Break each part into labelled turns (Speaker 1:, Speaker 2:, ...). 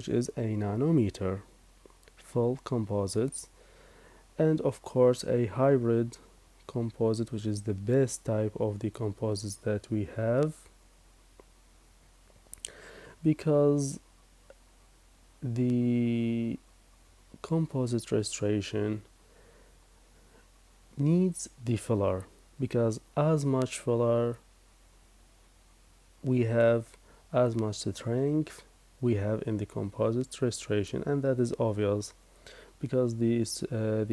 Speaker 1: which is a nanometer, full composites, and of course a hybrid composite, which is the best type of the composites that we have, because the composite restoration needs the filler, because as much filler we have, as much strength we have in the composite restoration, and that is obvious because the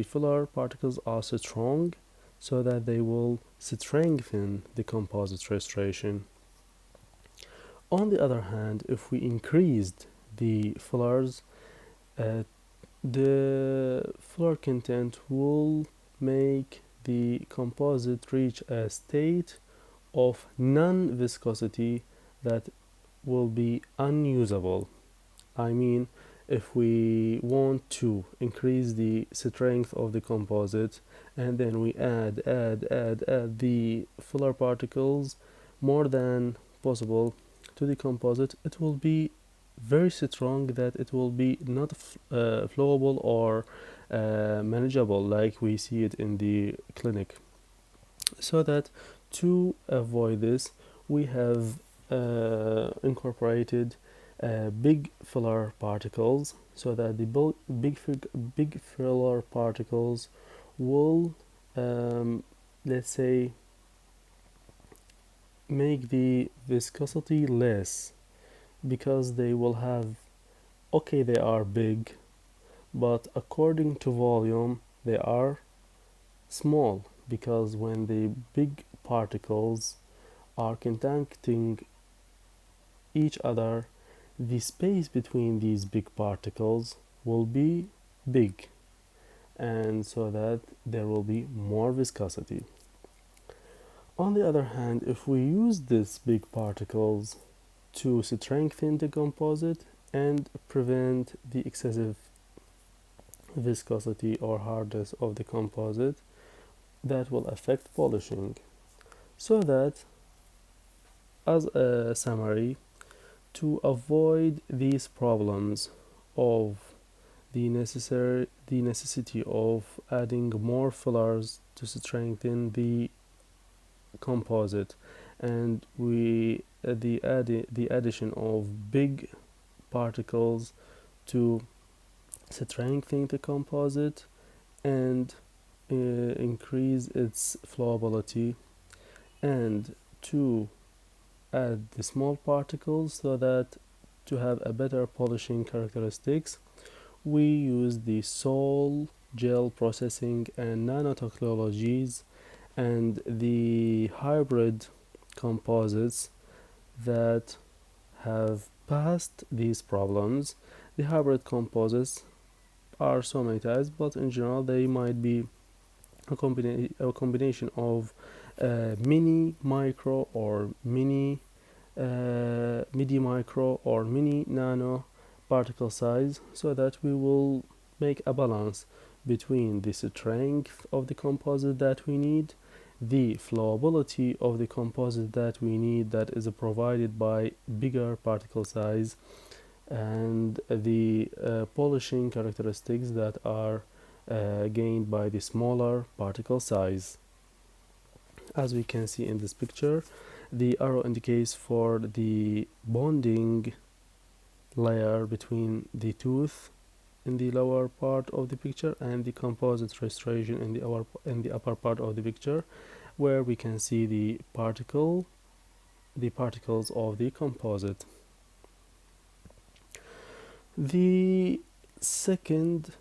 Speaker 1: filler particles are strong, so that they will strengthen the composite restoration. On the other hand, if we increased the fillers, the filler content will make the composite reach a state of non-viscosity that will be unusable. I mean, if we want to increase the strength of the composite and then we add the filler particles more than possible to the composite, it will be very strong that it will be not flowable or manageable like we see it in the clinic. So that to avoid this, we have incorporated big filler particles, so that the big filler particles will let's say make the viscosity less, because they will have, okay, they are big, but according to volume they are small, because when the big particles are contacting each other, the space between these big particles will be big, and so that there will be more viscosity. On the other hand, if we use these big particles to strengthen the composite and prevent the excessive viscosity or hardness of the composite, that will affect polishing. So that, as a summary, to avoid these problems of the necessity of adding more fillers to strengthen the composite, and the addition of big particles to strengthen the composite and increase its flowability, and to add the small particles so that to have a better polishing characteristics, we use the sol gel processing and nanotechnologies and the hybrid composites that have passed these problems. The hybrid composites are so many types, but in general they might be a combination of mini micro or mini micro or mini nano particle size, so that we will make a balance between the strength of the composite that we need, the flowability of the composite that we need, that is provided by bigger particle size, and the polishing characteristics that are gained by the smaller particle size. As we can see in this picture, the arrow indicates for the bonding layer between the tooth in the lower part of the picture and the composite restoration in the upper part of the picture, where we can see the particles of the composite. The third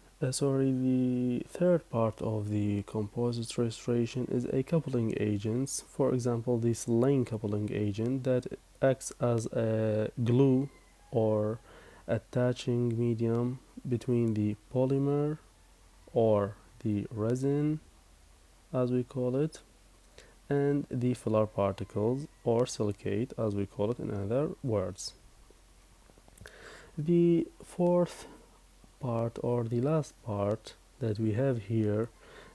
Speaker 1: part of the composite restoration is a coupling agents. For example, this lane coupling agent that acts as a glue or attaching medium between the polymer or the resin, as we call it, and the filler particles or silicate, as we call it in other words. The fourth part, or the last part that we have here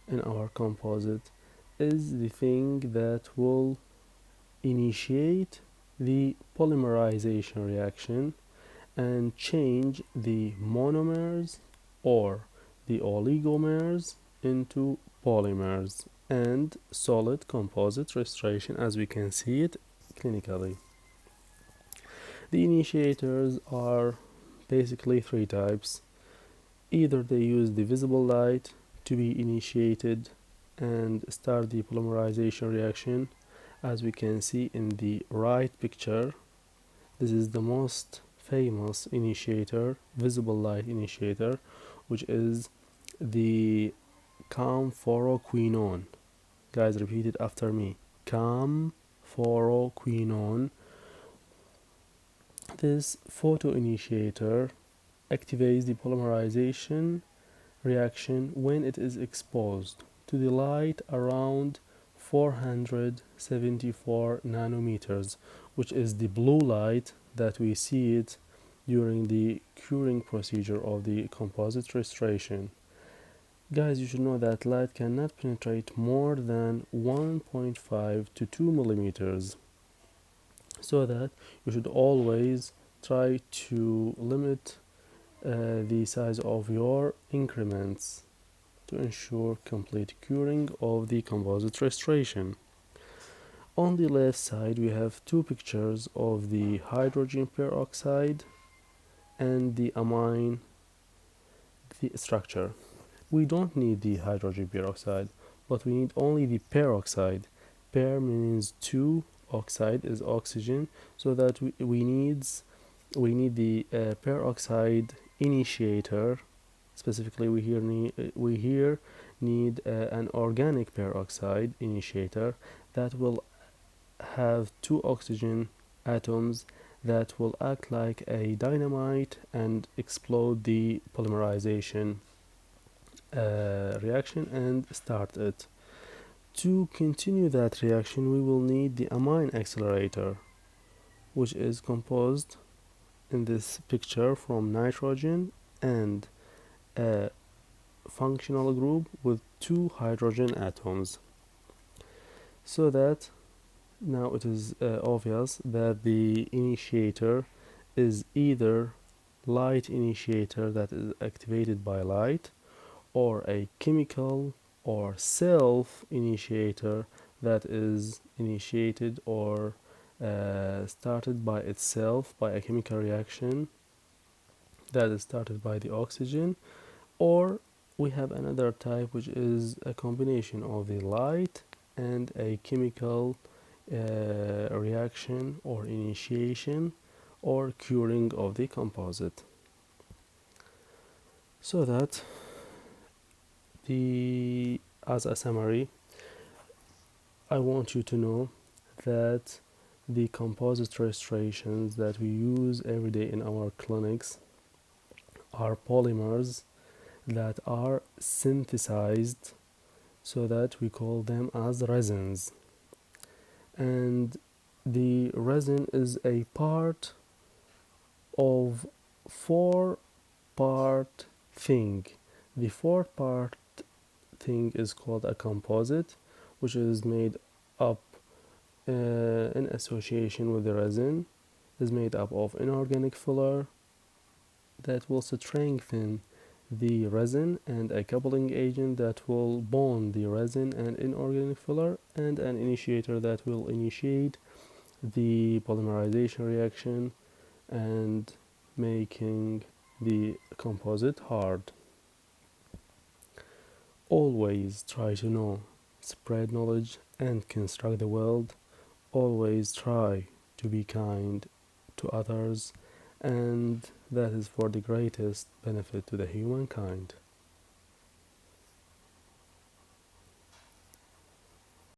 Speaker 1: in our composite, is the thing that will initiate the polymerization reaction and change the monomers or the oligomers into polymers and solid composite restoration, as we can see it clinically. The initiators are basically three types. Either they use the visible light to be initiated and start the polymerization reaction, as we can see in the right picture. This is the most famous initiator, visible light initiator, which is the camphoroquinone. Guys, repeat it after me. Camphoroquinone. This photoinitiator activates the polymerization reaction when it is exposed to the light around 474 nanometers, which is the blue light that we see it during the curing procedure of the composite restoration. Guys, you should know that light cannot penetrate more than 1.5 to 2 millimeters, so that you should always try to limit the size of your increments to ensure complete curing of the composite restoration. On the left side we have two pictures of the hydrogen peroxide and the amine structure. We don't need the hydrogen peroxide, but we need only the peroxide. Per means two, oxide is oxygen, so that we need the peroxide initiator. Specifically, we here need an organic peroxide initiator that will have two oxygen atoms that will act like a dynamite and explode the polymerization reaction and start it. To continue that reaction, we will need the amine accelerator, which is composed in this picture from nitrogen and a functional group with two hydrogen atoms. So that now it is obvious that the initiator is either light initiator that is activated by light, or a chemical or self initiator that is initiated or started by itself by a chemical reaction that is started by the oxygen. Or we have another type, which is a combination of the light and a chemical reaction or initiation or curing of the composite. So that as a summary, I want you to know that the composite restorations that we use every day in our clinics are polymers that are synthesized, so that we call them as resins. And the resin is a part of four-part thing. The fourth part thing is called a composite, which is made up in association with the resin, is made up of inorganic filler that will strengthen the resin, and a coupling agent that will bond the resin and inorganic filler, and an initiator that will initiate the polymerization reaction and making the composite hard. Always try to know, spread knowledge, and construct the world. Always try to be kind to others, and that is for the greatest benefit to the humankind.